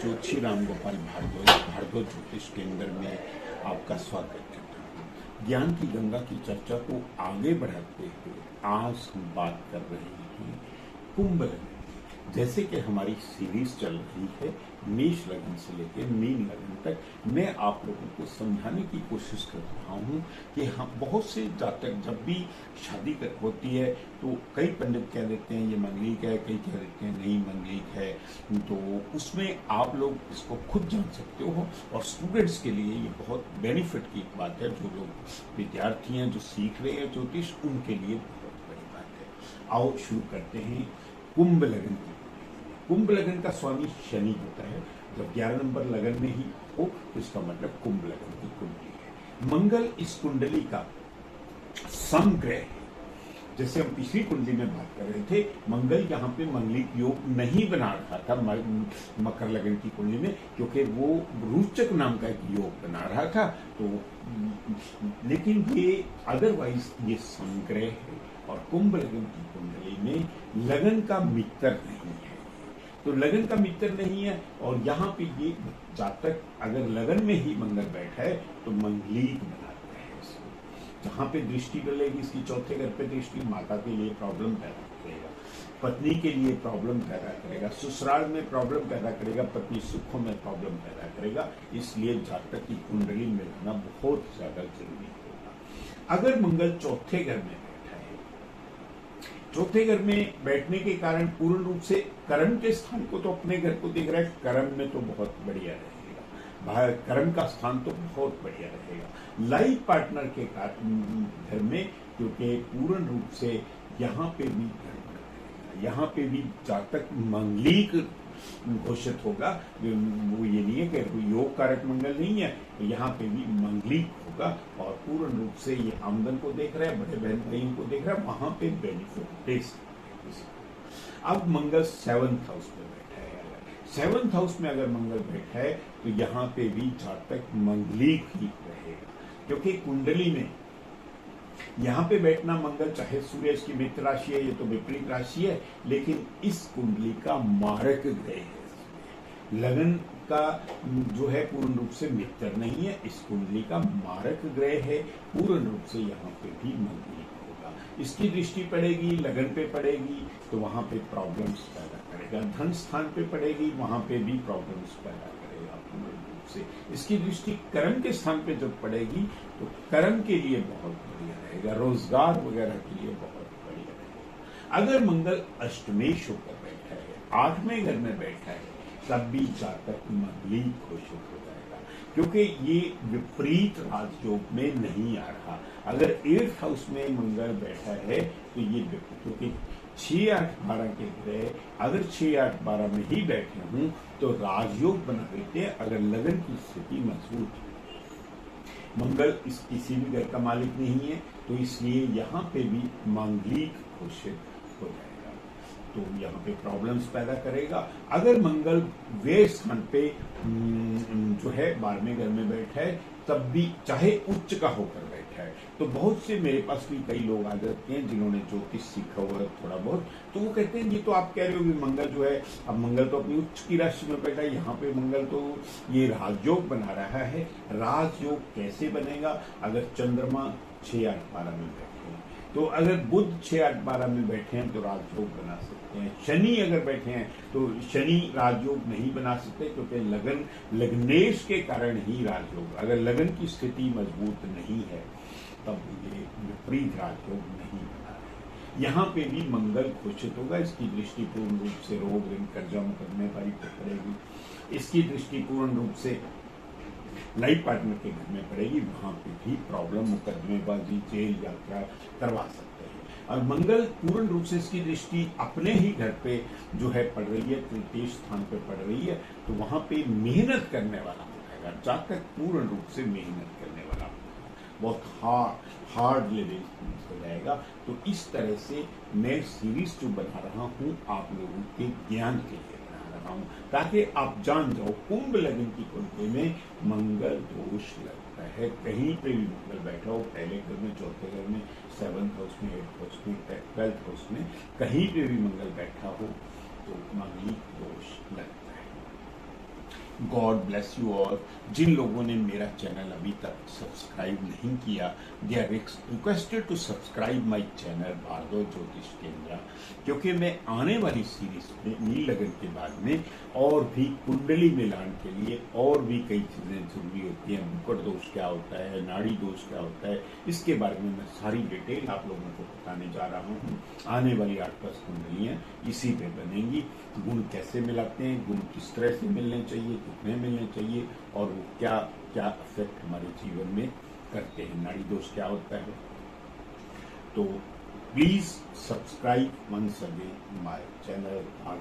ज्योतिषी राम गोपाल भारद्वाज भारद्वाज ज्योतिष केंद्र में आपका स्वागत करता हूँ। ज्ञान की गंगा की चर्चा को आगे बढ़ाते हुए आज हम बात कर रहे हैं कुंभ लग्न। जैसे कि हमारी सीरीज चल रही है मेष लग्न से लेकर मीन लग्न तक, मैं आप लोगों को समझाने की कोशिश कर रहा हूँ कि हम बहुत से जातक जब भी शादी होती है तो कई पंडित कह देते हैं ये मंगलिक है, कई कह देते हैं नहीं मंगलिक है। तो उसमें आप लोग इसको खुद जान सकते हो और स्टूडेंट्स के लिए ये बहुत बेनिफिट की बात है। जो लोग विद्यार्थी हैं जो सीख रहे हैं ज्योतिष, उनके लिए बहुत बड़ी बात है। आओ शुरू करते हैं कुंभ लग्न की। कुंभ लग्न का स्वामी शनि होता है। जब 11 नंबर लगन में ही हो तो इसका मतलब कुंभ लग्न की कुंडली है। मंगल इस कुंडली का समग्रह है। जैसे हम पिछली कुंडली में बात कर रहे थे, मंगल यहाँ पे मंगलिक योग नहीं बना रहा था मकर लगन की कुंडली में, क्योंकि वो रोचक नाम का एक योग बना रहा था। तो लेकिन ये अदरवाइज ये समग्रह है और कुंभ लगन की कुंडली में लगन का मित्र नहीं है। तो लगन का मित्र नहीं है और यहाँ पे ये जातक अगर लगन में ही मंगल बैठा है तो मंगलिक बनाता है इसको। जहाँ पे दृष्टि डलेगी इसकी चौथे घर पे दृष्टि माता के लिए प्रॉब्लम पैदा करेगा, पत्नी के लिए प्रॉब्लम पैदा करेगा, ससुराल में प्रॉब्लम पैदा करेगा, पत्नी सुखों में प्रॉब्लम पैदा करेगा। इसलिए जातक की कुंडली में रहना बहुत ज्यादा जरूरी होगा। अगर मंगल चौथे घर में चौथे घर में बैठने के कारण पूर्ण रूप से कर्म के स्थान को तो अपने घर को दिख रहा है, कर्म में तो बहुत बढ़िया रहेगा, कर्म का स्थान तो बहुत बढ़िया रहेगा। लाइफ पार्टनर के घर में क्योंकि पूर्ण रूप से यहाँ पे भी यहाँ पे भी जातक मंगलिक घोषित होगा। वो ये नहीं है कि योग कारक मंगल नहीं है, यहाँ पे भी मंगलिक होगा और पूर्ण रूप से ये आमदन को देख रहा है, बड़े बहन भाइयों को देख रहा है, वहां पे बेनिफिट दे सकते हैं। अब मंगल 7th हाउस में बैठा है। 7th हाउस में अगर मंगल बैठा है तो यहाँ पे भी जातक मंगलिक ही रहेगा, क्योंकि कुंडली में यहाँ पे बैठना मंगल चाहे सूर्य की मित्र राशि है, ये तो विपरीत राशि है, लेकिन इस कुंडली का मारक ग्रह है। लगन का जो है पूर्ण रूप से मित्र नहीं है, इस कुंडली का मारक ग्रह है। पूर्ण रूप से यहाँ पे भी मंगलिक होगा। इसकी दृष्टि पड़ेगी, लगन पे पड़ेगी तो वहां पे प्रॉब्लम्स पैदा करेगा। धन स्थान पे पड़ेगी, वहां पे भी प्रॉब्लम्स पैदा करेगा पूर्ण रूप से। इसकी दृष्टि कर्म के स्थान पे जब पड़ेगी तो कर्म के लिए बहुत बढ़िया रहेगा, रोजगार वगैरह के लिए बहुत बढ़िया रहेगा। अगर मंगल अष्टमेश होकर बैठा है, 8वें घर में बैठा है, तब भी जातक मंगलिक घोषित हो जाएगा, क्योंकि ये विपरीत राजयोग में नहीं आ रहा। अगर 8th हाउस में मंगल बैठा है तो ये क्योंकि 6, 8, 12 के ग्रह अगर 6, 8, 12 में ही बैठे हूं तो राजयोग बना देते हैं। अगर लगन की स्थिति मजबूत है, मंगल इस किसी भी घर का मालिक नहीं है, तो इसलिए यहाँ पे भी मंगलिक घोषित हो जाएगा, तो यहाँ पे प्रॉब्लम्स पैदा करेगा। अगर मंगल व्यय स्थान पे जो है 12वें घर में बैठा है, तब भी चाहे उच्च का होकर बैठा है, तो बहुत से मेरे पास भी कई लोग आ जाते हैं जिन्होंने ज्योतिष सीखा हुआ है थोड़ा बहुत, तो वो कहते हैं ये तो आप कह रहे हो कि मंगल जो है, अब मंगल तो अपनी उच्च की राशि में बैठा है, यहाँ पे मंगल तो ये राजयोग बना रहा है। राजयोग कैसे बनेगा? अगर चंद्रमा 6, 8, 12 में बैठे हैं, तो अगर बुध 6, 8, 12 में बैठे हैं तो राजयोग बना सकते हैं। शनि अगर बैठे हैं तो शनि राजयोग नहीं बना सकते, क्योंकि लग्नेश के कारण ही राजयोग। अगर लगन की स्थिति मजबूत नहीं है तब ये विपरीत राजयोग नहीं बना रहे। यहाँ पे भी मंगल घोषित होगा। इसकी दृष्टि पूर्ण रूप से रोग, ऋण, कर्जा, मुकदमेबाजी पर पड़ेगी। इसकी दृष्टि पूर्ण रूप से लाइफ पार्टनर के घर में पड़ेगी, वहां पे भी प्रॉब्लम, मुकदमेबाजी, जेल यात्रा करवा सकते हैं। और मंगल पूर्ण रूप से इसकी दृष्टि अपने ही घर पे जो है पड़ रही है, तृतीय स्थान पे पड़ रही है, तो वहां पे मेहनत करने वाला हो जाएगा। जातक पूर्ण रूप से मेहनत करने वाला हो जाएगा, बहुत हार्ड लिविंग हो जाएगा। तो इस तरह से मैं सीरीज जो बना रहा हूँ आप लोगों के ज्ञान के लिए रहा हूं, ताकि आप जान जाओ कुंभ लग्न की कुंडली में मंगल दोष लगता है। कहीं पे भी मंगल बैठा हो, पहले घर में, चौथे घर में, 7th हाउस में, 8th हाउस में, 12th हाउस में, कहीं पे भी मंगल बैठा हो तो मंगलिक दोष लगता है। God bless you all. जिन लोगों ने मेरा चैनल अभी तक सब्सक्राइब नहीं किया, they are requested to subscribe my channel Bharadwaj Jyotish Kendra, क्योंकि मैं आने वाली सीरीज में नील लगन के बाद में और भी कुंडली मिलान के लिए और भी कई चीजें जरूरी होती हैं। मुकुट दोष क्या होता है, नाड़ी दोष क्या होता है, इसके बारे में मैं सारी डिटेल आप लोगों को बताने जा रहा हूँ। आने वाली 8-10 कुंडलियां इसी पे बनेंगी। गुण कैसे मिलाते हैं, गुण किस तरह से मिलने चाहिए, कितने मिलने चाहिए, और वो क्या क्या इफेक्ट हमारे जीवन में करते हैं, नाड़ी दोष क्या होता है। तो please subscribe once again my channel.